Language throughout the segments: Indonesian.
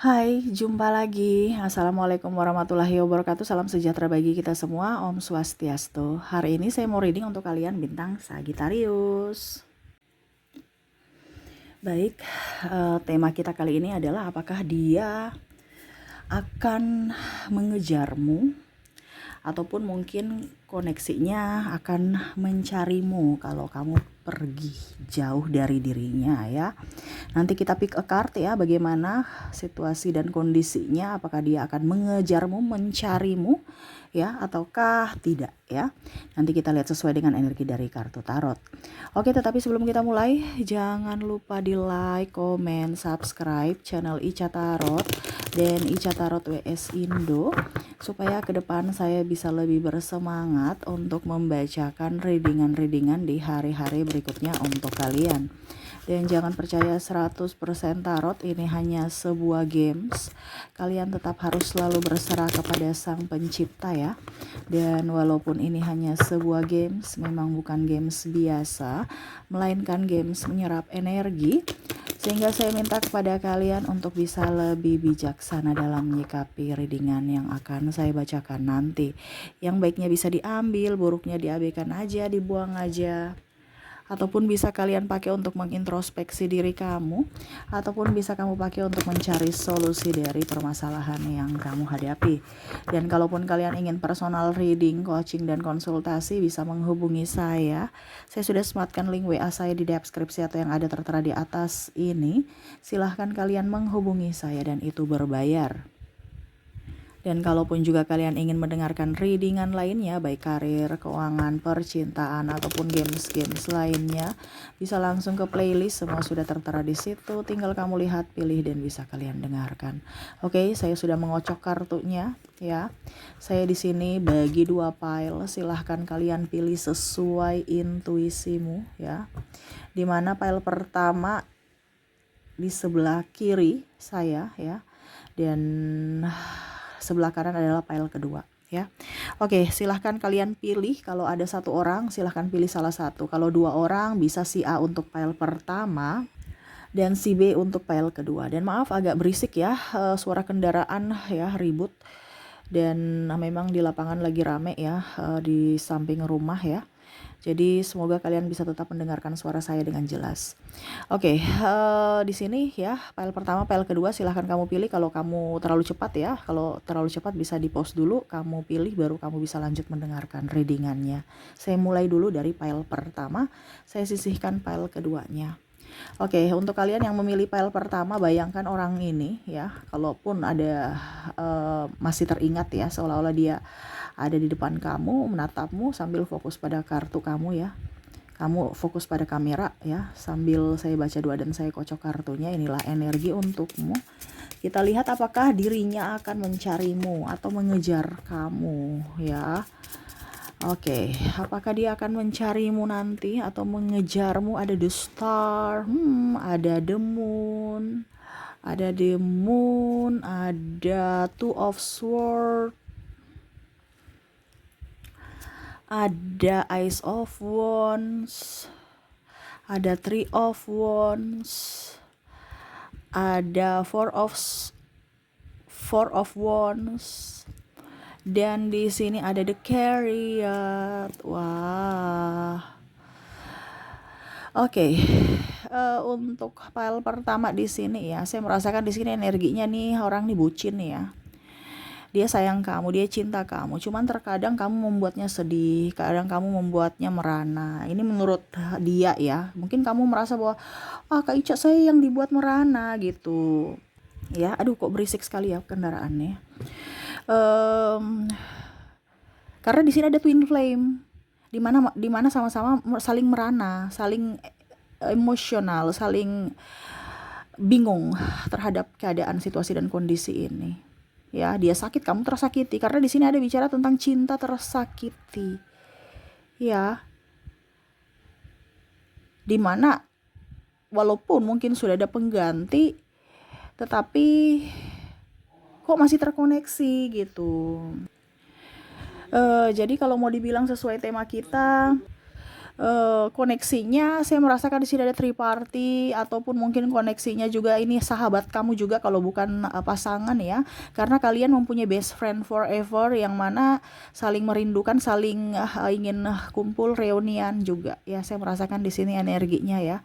Hai, jumpa lagi. Assalamualaikum warahmatullahi wabarakatuh. Salam sejahtera bagi kita semua. Om Swastiastu. Hari ini saya mau reading untuk kalian bintang Sagittarius. Baik, tema kita kali ini adalah apakah dia akan mengejarmu ataupun mungkin koneksinya akan mencarimu kalau kamu pergi jauh dari dirinya ya. Nanti kita pick a card ya, bagaimana situasi dan kondisinya, apakah dia akan mengejarmu, mencarimu ya ataukah tidak ya. Nanti kita lihat sesuai dengan energi dari kartu tarot. Oke, tetapi sebelum kita mulai, jangan lupa di like, komen, subscribe channel Ica Tarot dan Ica Tarot WS Indo supaya ke depan saya bisa lebih bersemangat untuk membacakan readingan-readingan di hari-hari berikutnya untuk kalian. Dan jangan percaya 100% tarot ini hanya sebuah games. Kalian tetap harus selalu berserah kepada Sang Pencipta ya. Dan walaupun ini hanya sebuah games, memang bukan games biasa, melainkan games menyerap energi. Sehingga saya minta kepada kalian untuk bisa lebih bijaksana dalam menyikapi readingan yang akan saya bacakan nanti. Yang baiknya bisa diambil, buruknya diabaikan aja, dibuang aja. Ataupun bisa kalian pakai untuk mengintrospeksi diri kamu, ataupun bisa kamu pakai untuk mencari solusi dari permasalahan yang kamu hadapi. Dan kalaupun kalian ingin personal reading, coaching, dan konsultasi, bisa menghubungi saya. Saya sudah sematkan link WA saya di deskripsi atau yang ada tertera di atas ini. Silahkan kalian menghubungi saya dan itu berbayar. Dan kalaupun juga kalian ingin mendengarkan readingan lainnya, baik karir, keuangan, percintaan, ataupun games-games lainnya, bisa langsung ke playlist, semua sudah tertera di situ. Tinggal kamu lihat, pilih, dan bisa kalian dengarkan. Oke, saya sudah mengocok kartunya, ya. Saya di sini bagi 2 pile, silahkan kalian pilih sesuai intuisimu, ya. Dimana pile pertama di sebelah kiri saya, ya, dan sebelah kanan adalah pile kedua ya. Oke, silahkan kalian pilih. Kalau ada 1 orang silahkan pilih salah satu. Kalau 2 orang bisa si A untuk pile pertama dan si B untuk pile kedua. Dan maaf agak berisik ya, suara kendaraan ya, ribut. Dan memang di lapangan lagi rame ya, di samping rumah ya. Jadi semoga kalian bisa tetap mendengarkan suara saya dengan jelas. Oke, di sini ya, file pertama, file kedua silahkan kamu pilih. Kalau kamu terlalu cepat ya, kalau terlalu cepat bisa di pause dulu, kamu pilih baru kamu bisa lanjut mendengarkan readingannya. Saya mulai dulu dari file pertama, saya sisihkan file keduanya. Oke, untuk kalian yang memilih file pertama, bayangkan orang ini ya, kalaupun ada masih teringat ya, seolah-olah dia ada di depan kamu, menatapmu sambil fokus pada kartu kamu ya. Kamu fokus pada kamera ya, sambil saya baca doa dan saya kocok kartunya. Inilah energi untukmu. Kita lihat apakah dirinya akan mencarimu atau mengejar kamu ya. Oke, apakah dia akan mencarimu nanti atau mengejarmu? Ada the star, ada the moon, ada two of sword, ada Ace of Wands, ada Three of Wands, ada Four of Wands, dan di sini ada the Chariot. Wah. Oke. Untuk file pertama di sini ya, saya merasakan di sini energinya nih, orang nih bucin ya. Dia sayang kamu, dia cinta kamu, cuman terkadang kamu membuatnya sedih, kadang kamu membuatnya merana. Ini menurut dia ya, mungkin kamu merasa bahwa Kak Ica saya yang dibuat merana gitu ya. Aduh kok berisik sekali ya kendaraannya. Karena di sini ada twin flame, dimana sama-sama saling merana, saling emosional, saling bingung terhadap keadaan, situasi, dan kondisi ini. Ya, dia sakit, kamu tersakiti. Karena di sini ada bicara tentang cinta tersakiti. Ya. Dimana walaupun mungkin sudah ada pengganti, tetapi kok masih terkoneksi gitu. Jadi kalau mau dibilang sesuai tema kita, koneksinya saya merasakan di sini ada triparty, ataupun mungkin koneksinya juga ini sahabat kamu juga kalau bukan pasangan ya, karena kalian mempunyai best friend forever yang mana saling merindukan, saling ingin kumpul reunian juga ya. Saya merasakan di sini energinya ya.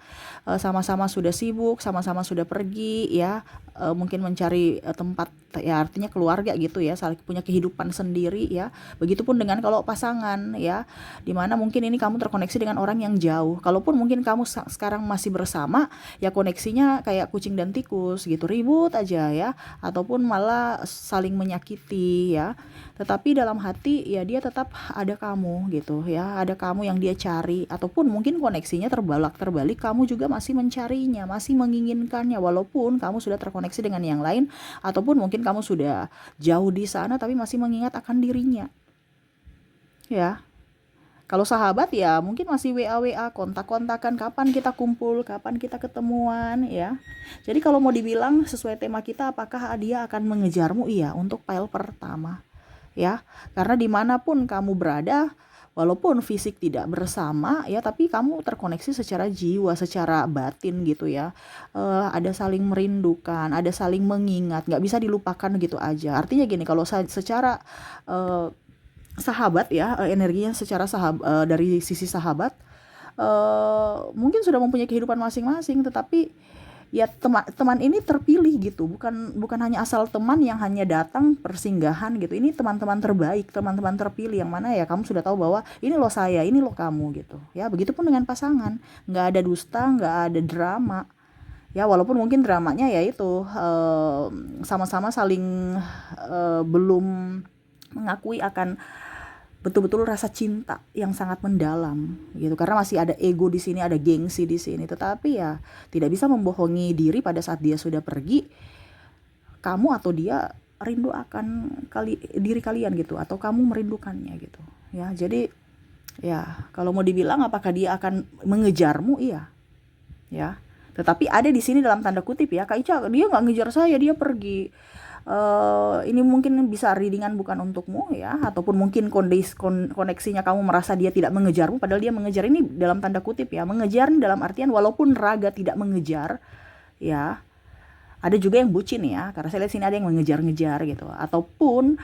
Sama-sama sudah sibuk, sama-sama sudah pergi ya, mungkin mencari tempat ya, artinya keluarga gitu ya, saling punya kehidupan sendiri ya. Begitupun dengan kalau pasangan ya, dimana mungkin ini kamu terkoneksi dengan orang yang jauh. Kalaupun mungkin kamu sekarang masih bersama, ya koneksinya kayak kucing dan tikus gitu, ribut aja ya, ataupun malah saling menyakiti ya. Tetapi dalam hati ya dia tetap ada kamu gitu ya, ada kamu yang dia cari, ataupun mungkin koneksinya terbalik, kamu juga masih mencarinya, masih menginginkannya, walaupun kamu sudah terkoneksi dengan yang lain, ataupun mungkin kamu sudah jauh di sana tapi masih mengingat akan dirinya ya. Kalau sahabat ya mungkin masih WA, kontak-kontakan, kapan kita kumpul, kapan kita ketemuan ya. Jadi kalau mau dibilang sesuai tema kita, apakah dia akan mengejarmu? Iya, untuk pile pertama ya. Karena dimanapun kamu berada, walaupun fisik tidak bersama ya, tapi kamu terkoneksi secara jiwa, secara batin gitu ya. Ada saling merindukan, ada saling mengingat, nggak bisa dilupakan gitu aja. Artinya gini, kalau secara sahabat ya, energinya secara dari sisi sahabat, mungkin sudah mempunyai kehidupan masing-masing, tetapi ya teman ini terpilih gitu, bukan hanya asal teman yang hanya datang persinggahan gitu. Ini teman-teman terbaik, teman-teman terpilih yang mana ya kamu sudah tahu bahwa ini loh saya, ini loh kamu gitu ya. Begitupun dengan pasangan, nggak ada dusta, nggak ada drama ya, walaupun mungkin dramanya ya itu sama-sama saling belum mengakui akan betul-betul rasa cinta yang sangat mendalam gitu, karena masih ada ego di sini, ada gengsi di sini. Tetapi ya tidak bisa membohongi diri, pada saat dia sudah pergi, kamu atau dia rindu akan diri kalian gitu, atau kamu merindukannya gitu ya. Jadi ya kalau mau dibilang apakah dia akan mengejarmu, iya ya. Tetapi ada di sini dalam tanda kutip ya, Kak Ica, dia nggak ngejar saya, dia pergi. Ini mungkin bisa readingan bukan untukmu ya, ataupun mungkin koneksinya kamu merasa dia tidak mengejarmu, padahal dia mengejar. Ini dalam tanda kutip ya, mengejar dalam artian walaupun raga tidak mengejar ya. Ada juga yang bucin ya, karena saya lihat sini ada yang mengejar-ngejar gitu, ataupun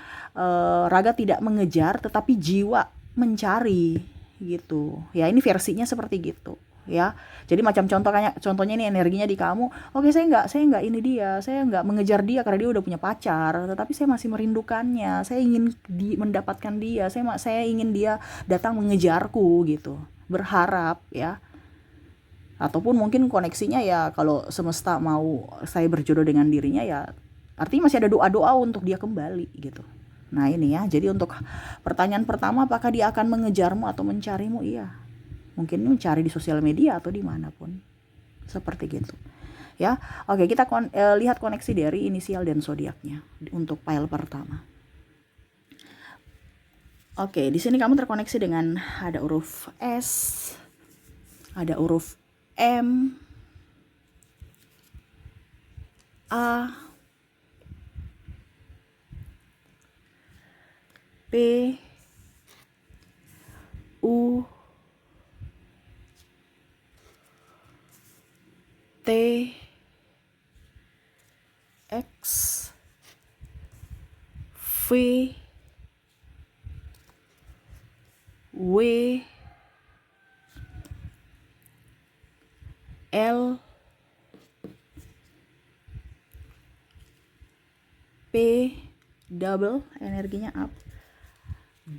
raga tidak mengejar tetapi jiwa mencari gitu ya. Ini versinya seperti gitu ya. Jadi macam contohnya ini energinya di kamu. Oke, saya nggak ini dia, saya nggak mengejar dia karena dia udah punya pacar, tetapi saya masih merindukannya, saya ingin mendapatkan dia, saya ingin dia datang mengejarku gitu, berharap ya. Ataupun mungkin koneksinya ya, kalau semesta mau saya berjodoh dengan dirinya ya, artinya masih ada doa-doa untuk dia kembali gitu. Nah ini ya, jadi untuk pertanyaan pertama, apakah dia akan mengejarmu atau mencarimu? Iya, mungkin mencari di sosial media atau dimanapun, seperti gitu ya. Oke, kita lihat koneksi dari inisial dan zodiaknya untuk pile pertama. Oke, di sini kamu terkoneksi dengan ada huruf S, ada huruf M, A, P, U, T, X, V, W, L, P, double energinya up,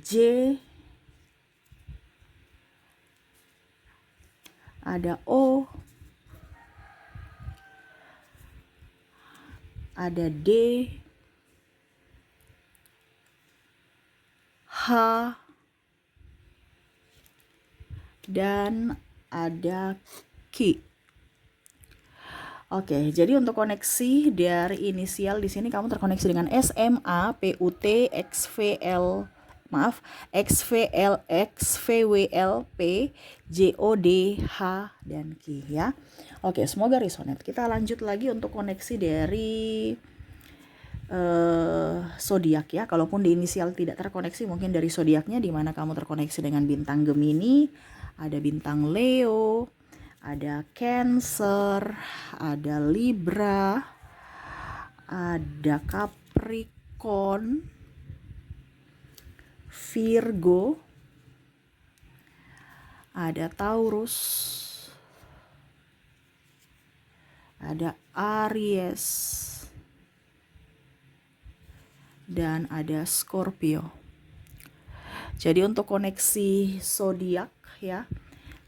J, ada O, ada D, H, dan ada Q. Oke, jadi untuk koneksi dari inisial di sini kamu terkoneksi dengan SMA, PUT, XVL, XVL, XVWL, P, JOD, H, dan Q ya. Oke, semoga resonate. Kita lanjut lagi untuk koneksi dari zodiak ya. Kalaupun di inisial tidak terkoneksi, mungkin dari zodiaknya, di mana kamu terkoneksi dengan bintang Gemini, ada bintang Leo, ada Cancer, ada Libra, ada Capricorn, Virgo, ada Taurus, ada Aries, dan ada Scorpio. Jadi untuk koneksi zodiak ya,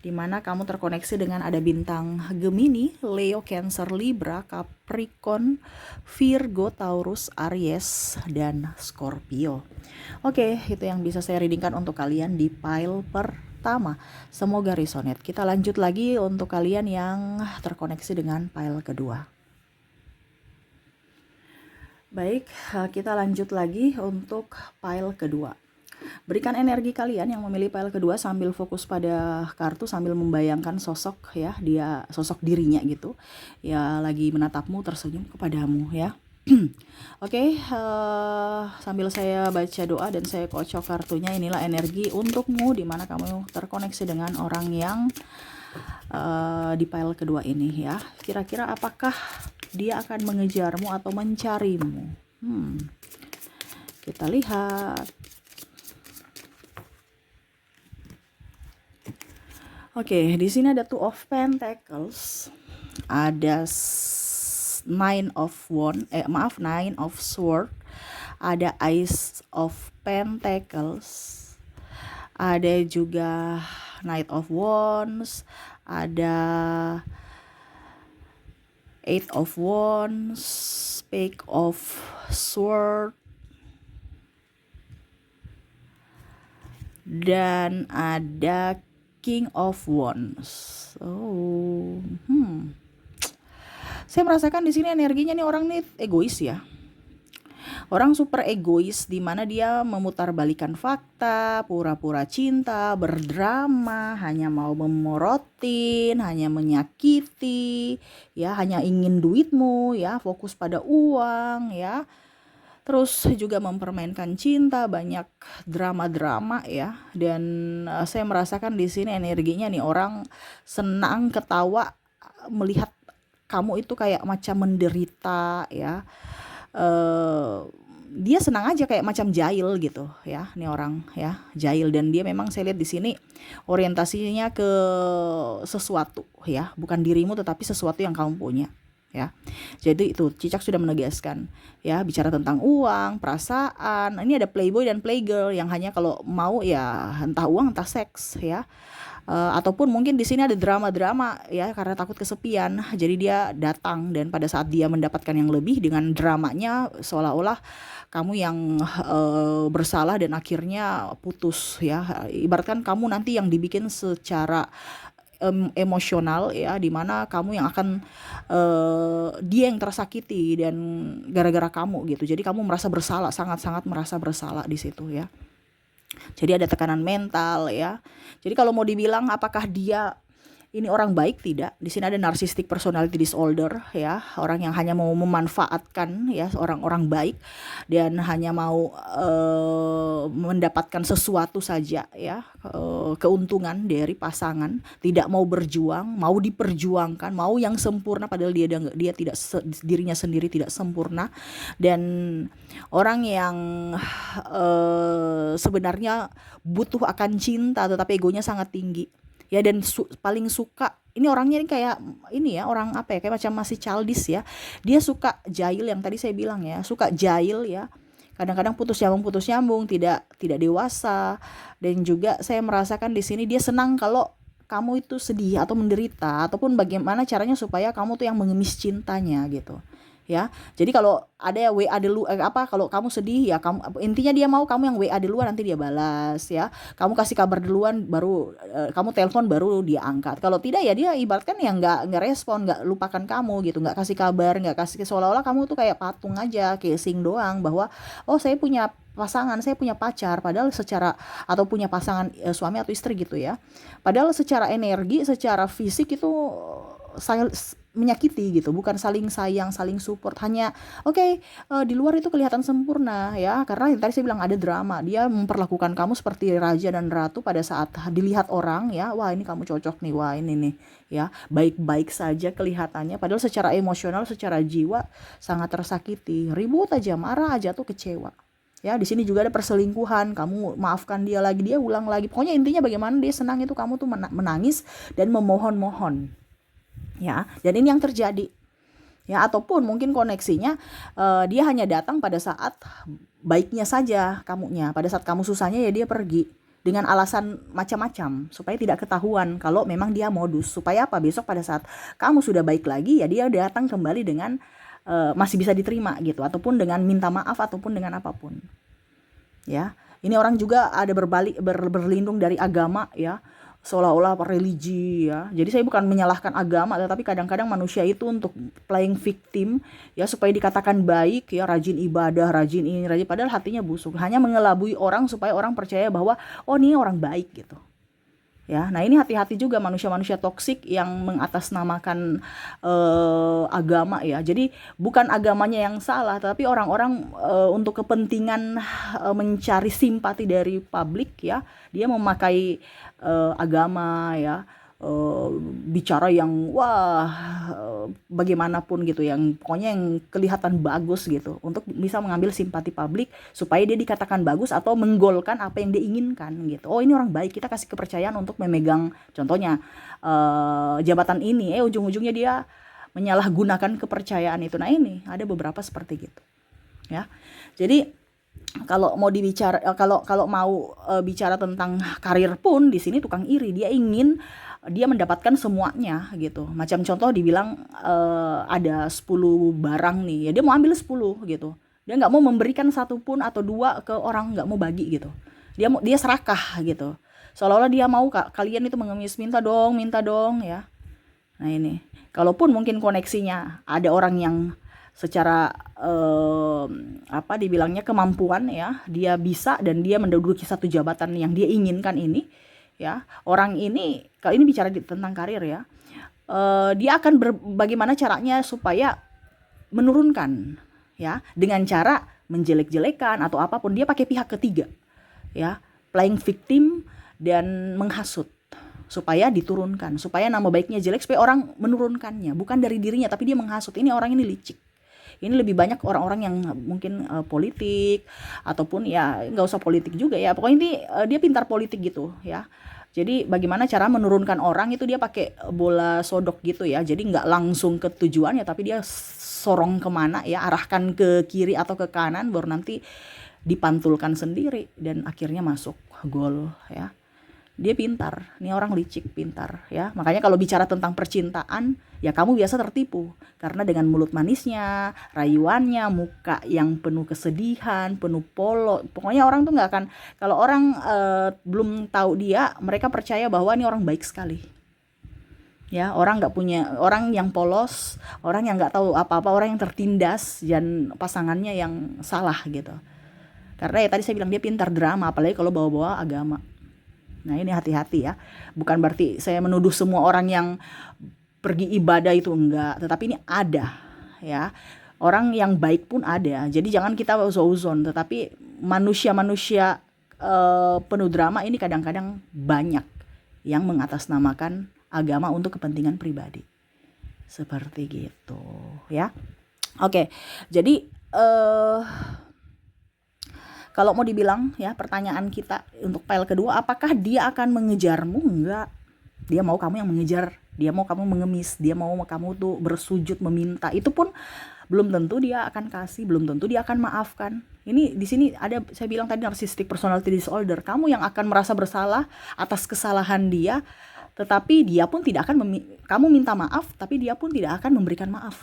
dimana kamu terkoneksi dengan ada bintang Gemini, Leo, Cancer, Libra, Capricorn, Virgo, Taurus, Aries, dan Scorpio. Oke, itu yang bisa saya readingkan untuk kalian di pile pertama. Semoga resonate. Kita lanjut lagi untuk kalian yang terkoneksi dengan pile kedua. Baik, kita lanjut lagi untuk pile kedua. Berikan energi kalian yang memilih pile kedua sambil fokus pada kartu, sambil membayangkan sosok ya, dia sosok dirinya gitu ya, lagi menatapmu, tersenyum kepadamu ya. Oke, sambil saya baca doa dan saya kocok kartunya, inilah energi untukmu di mana kamu terkoneksi dengan orang yang di pile kedua ini ya. Kira-kira apakah dia akan mengejarmu atau mencarimu? Kita lihat. Oke, di sini ada Two of Pentacles, ada Nine of Sword, ada Ace of Pentacles, ada juga Knight of Wands, ada Eight of Wands, Page of Sword, dan ada King of Wands. Saya merasakan di sini energinya nih, orang nih egois ya. Orang super egois, di mana dia memutarbalikkan fakta, pura-pura cinta, berdrama, hanya mau memorotin, hanya menyakiti, ya, hanya ingin duitmu, ya, fokus pada uang, ya. Terus juga mempermainkan cinta, banyak drama-drama ya. Dan saya merasakan di sini energinya nih, orang senang ketawa melihat kamu itu kayak macam menderita ya. Dia senang aja kayak macam jahil gitu ya, nih orang ya, jahil. Dan dia memang saya lihat di sini orientasinya ke sesuatu ya, bukan dirimu tetapi sesuatu yang kamu punya. Ya, jadi itu Cicak sudah menegaskan ya, bicara tentang uang, perasaan. Ini ada playboy dan playgirl yang hanya kalau mau ya entah uang entah seks ya, ataupun mungkin di sini ada drama-drama ya, karena takut kesepian. Jadi dia datang, dan pada saat dia mendapatkan yang lebih dengan dramanya, seolah-olah kamu yang bersalah dan akhirnya putus ya. Ibaratkan kamu nanti yang dibikin secara emosional ya, dimana kamu yang akan dia yang tersakiti dan gara-gara kamu gitu. Jadi kamu merasa bersalah, sangat-sangat merasa bersalah di situ ya. Jadi ada tekanan mental ya. Jadi kalau mau dibilang apakah dia ini orang baik, tidak. Di sini ada narcissistic personality disorder ya, orang yang hanya mau memanfaatkan ya, orang-orang baik dan hanya mau mendapatkan sesuatu saja ya, keuntungan dari pasangan, tidak mau berjuang, mau diperjuangkan, mau yang sempurna padahal dia tidak, dirinya sendiri tidak sempurna. Dan orang yang sebenarnya butuh akan cinta tetapi egonya sangat tinggi. Ya, dan paling suka, ini orangnya ini kayak ini ya, orang apa ya, kayak macam masih childish ya. Dia suka jahil, yang tadi saya bilang ya, suka jahil ya. Kadang-kadang putus nyambung, tidak dewasa. Dan juga saya merasakan di sini dia senang kalau kamu itu sedih atau menderita, ataupun bagaimana caranya supaya kamu tuh yang mengemis cintanya gitu. Ya, jadi kalau ada WA dulu kalau kamu sedih ya, kamu intinya dia mau kamu yang WA duluan, nanti dia balas ya. Kamu kasih kabar duluan, baru kamu telepon, baru dia angkat. Kalau tidak ya dia ibaratkan ya nggak respon, nggak lupakan kamu gitu, nggak kasih kabar, nggak kasih, seolah-olah kamu tuh kayak patung aja, casing doang, bahwa oh saya punya pasangan, saya punya pacar, padahal secara, atau punya pasangan suami atau istri gitu ya. Padahal secara energi, secara fisik itu menyakiti gitu, bukan saling sayang, saling support. Hanya di luar itu kelihatan sempurna ya, karena yang tadi saya bilang ada drama. Dia memperlakukan kamu seperti raja dan ratu pada saat dilihat orang ya, wah ini kamu cocok nih, wah ini nih ya, baik-baik saja kelihatannya, padahal secara emosional, secara jiwa sangat tersakiti. Ribut aja, marah aja tuh kecewa. Ya, di sini juga ada perselingkuhan, kamu maafkan dia lagi, dia ulang lagi. Pokoknya intinya bagaimana dia senang itu kamu tuh menangis dan memohon-mohon. Ya, dan ini yang terjadi. Ya, ataupun mungkin koneksinya dia hanya datang pada saat baiknya saja kamunya. Pada saat kamu susahnya ya dia pergi dengan alasan macam-macam supaya tidak ketahuan kalau memang dia modus. Supaya apa? Besok pada saat kamu sudah baik lagi ya dia datang kembali dengan masih bisa diterima gitu, ataupun dengan minta maaf, ataupun dengan apapun. Ya, ini orang juga ada berlindung dari agama ya, seolah-olah religi ya. Jadi saya bukan menyalahkan agama, tetapi kadang-kadang manusia itu untuk playing victim ya, supaya dikatakan baik ya, rajin ibadah, rajin ini, rajin, padahal hatinya busuk. Hanya mengelabui orang supaya orang percaya bahwa oh ini orang baik gitu. Ya, nah ini hati-hati juga manusia-manusia toksik yang mengatasnamakan agama ya. Jadi bukan agamanya yang salah, tapi orang-orang untuk kepentingan mencari simpati dari publik ya, dia memakai agama ya, bicara yang wah bagaimanapun gitu, yang pokoknya yang kelihatan bagus gitu untuk bisa mengambil simpati publik supaya dia dikatakan bagus atau menggolkan apa yang dia inginkan gitu. Oh ini orang baik, kita kasih kepercayaan untuk memegang contohnya jabatan ini, ujung-ujungnya dia menyalahgunakan kepercayaan itu. Nah ini ada beberapa seperti gitu ya. Jadi kalau mau dibicara, kalau mau bicara tentang karir pun di sini tukang iri, dia mendapatkan semuanya gitu. Macam contoh dibilang ada 10 barang nih, ya dia mau ambil 10 gitu. Dia nggak mau memberikan satu pun atau dua ke orang, nggak mau bagi gitu. Dia serakah gitu. Seolah-olah dia mau kalian itu mengemis, minta dong ya. Nah ini, kalaupun mungkin koneksinya ada orang yang secara dibilangnya kemampuan ya, dia bisa dan dia menduduki satu jabatan yang dia inginkan ini ya. Orang ini, kalau ini bicara tentang karir ya, dia akan bagaimana caranya supaya menurunkan ya, dengan cara menjelek-jelekan atau apapun, dia pakai pihak ketiga ya, playing victim dan menghasut supaya diturunkan, supaya nama baiknya jelek, supaya orang menurunkannya, bukan dari dirinya tapi dia menghasut. Ini orang ini licik. Ini lebih banyak orang-orang yang mungkin politik, ataupun ya nggak usah politik juga ya, pokoknya ini dia pintar politik gitu ya. Jadi bagaimana cara menurunkan orang itu, dia pakai bola sodok gitu ya, jadi nggak langsung ke tujuannya tapi dia sorong kemana ya, arahkan ke kiri atau ke kanan, baru nanti dipantulkan sendiri dan akhirnya masuk gol ya. Dia pintar, ini orang licik, pintar ya. Makanya kalau bicara tentang percintaan ya kamu biasa tertipu, karena dengan mulut manisnya, rayuannya, muka yang penuh kesedihan, penuh pokoknya orang tuh nggak akan, kalau orang belum tahu dia, mereka percaya bahwa ini orang baik sekali ya. Orang yang polos, orang yang nggak tahu apa-apa, orang yang tertindas, dan pasangannya yang salah gitu. Karena ya tadi saya bilang dia pintar drama, apalagi kalau bawa-bawa agama. Nah ini hati-hati ya, bukan berarti saya menuduh semua orang yang pergi ibadah itu, enggak, tetapi ini ada ya, orang yang baik pun ada. Jadi jangan kita uzon, tetapi manusia-manusia penuh drama ini kadang-kadang banyak yang mengatasnamakan agama untuk kepentingan pribadi, seperti gitu ya. Oke, jadi kalau mau dibilang ya, pertanyaan kita untuk file kedua, apakah dia akan mengejarmu? Enggak. Dia mau kamu yang mengejar, dia mau kamu mengemis, dia mau kamu tuh bersujud meminta. Itu pun belum tentu dia akan kasih, belum tentu dia akan maafkan. Ini di sini ada, saya bilang tadi, narcissistic personality disorder. Kamu yang akan merasa bersalah atas kesalahan dia, tetapi dia pun tidak akan kamu minta maaf, tapi dia pun tidak akan memberikan maaf.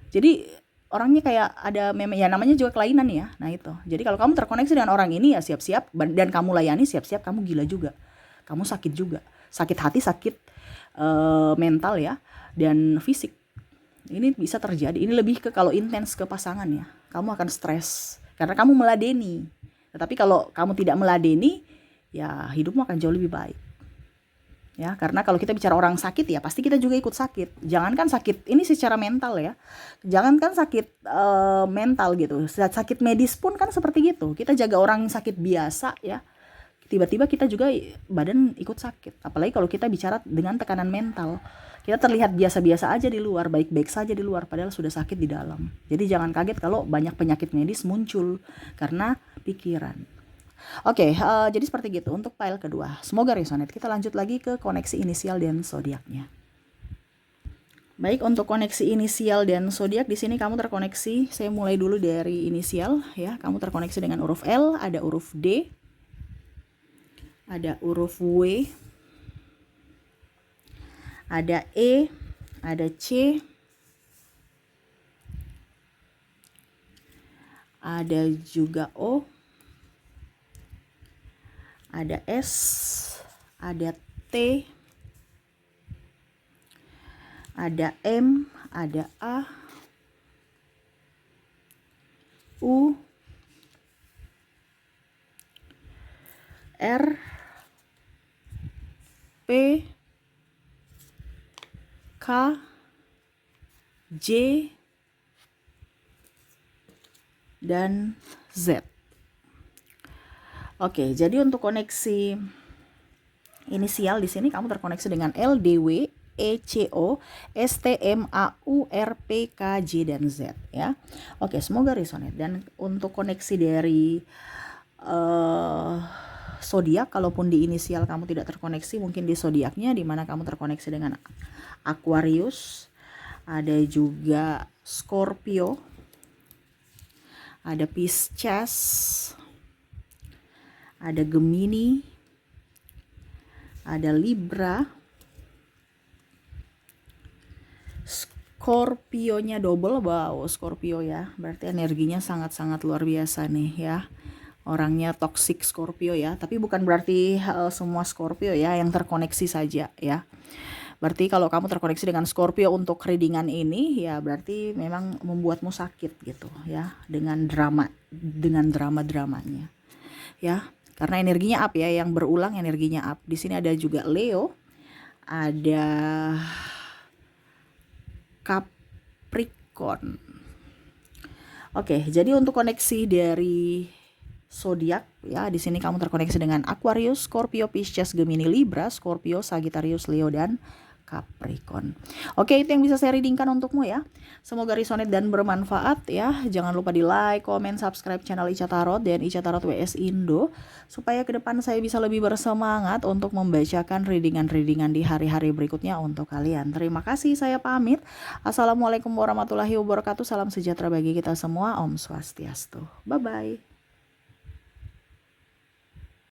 Jadi orangnya kayak ada ya, namanya juga kelainan ya. Nah itu, jadi kalau kamu terkoneksi dengan orang ini ya siap-siap, dan kamu layani, siap-siap kamu gila juga, kamu sakit juga, sakit hati, sakit mental ya, dan fisik. Ini bisa terjadi. Ini lebih ke kalau intens ke pasangan ya, kamu akan stres karena kamu meladeni. Tetapi kalau kamu tidak meladeni ya hidupmu akan jauh lebih baik Ya, karena kalau kita bicara orang sakit ya pasti kita juga ikut sakit. Jangankan sakit ini secara mental ya. Jangankan sakit mental gitu. Sakit medis pun kan seperti gitu. Kita jaga orang sakit biasa ya. Tiba-tiba kita juga badan ikut sakit. Apalagi kalau kita bicara dengan tekanan mental. Kita terlihat biasa-biasa aja di luar, baik-baik saja di luar padahal sudah sakit di dalam. Jadi jangan kaget kalau banyak penyakit medis muncul karena pikiran. Oke, jadi seperti gitu untuk file kedua. Semoga resonate. Kita lanjut lagi ke koneksi inisial dan zodiaknya. Baik, untuk koneksi inisial dan zodiak di sini kamu terkoneksi. Saya mulai dulu dari inisial ya. Kamu terkoneksi dengan huruf L, ada huruf D, ada huruf W, ada E, ada C, ada juga O, ada S, ada T, ada M, ada A, U, R, P, K, J, dan Z. Oke, jadi untuk koneksi inisial di sini kamu terkoneksi dengan L, D, W, E, C, O, S, T, M, A, U, R, P, K, J, dan Z ya. Oke, semoga resonate. Dan untuk koneksi dari zodiak, kalaupun di inisial kamu tidak terkoneksi, mungkin di zodiaknya di mana kamu terkoneksi dengan Aquarius, ada juga Scorpio, ada Pisces, ada Gemini, ada Libra, Scorpio-nya double. Wow, Scorpio ya, berarti energinya sangat-sangat luar biasa nih ya. Orangnya toxic Scorpio ya, tapi bukan berarti semua Scorpio ya yang terkoneksi saja ya. Berarti kalau kamu terkoneksi dengan Scorpio untuk readingan ini ya berarti memang membuatmu sakit gitu ya, dengan drama-dramanya ya. Karena energinya up ya, yang berulang energinya up. Di sini ada juga Leo, ada Capricorn. Oke, jadi untuk koneksi dari zodiak ya, di sini kamu terkoneksi dengan Aquarius, Scorpio, Pisces, Gemini, Libra, Scorpio, Sagittarius, Leo, dan Capricorn. Oke, itu yang bisa saya readingkan untukmu ya. Semoga resonate dan bermanfaat ya. Jangan lupa di like, comment, subscribe channel Ica Tarot dan Ica Tarot WS Indo, supaya ke depan saya bisa lebih bersemangat untuk membacakan readingan-readingan di hari-hari berikutnya untuk kalian. Terima kasih, saya pamit. Assalamualaikum warahmatullahi wabarakatuh. Salam sejahtera bagi kita semua. Om Swastiastu. Bye-bye.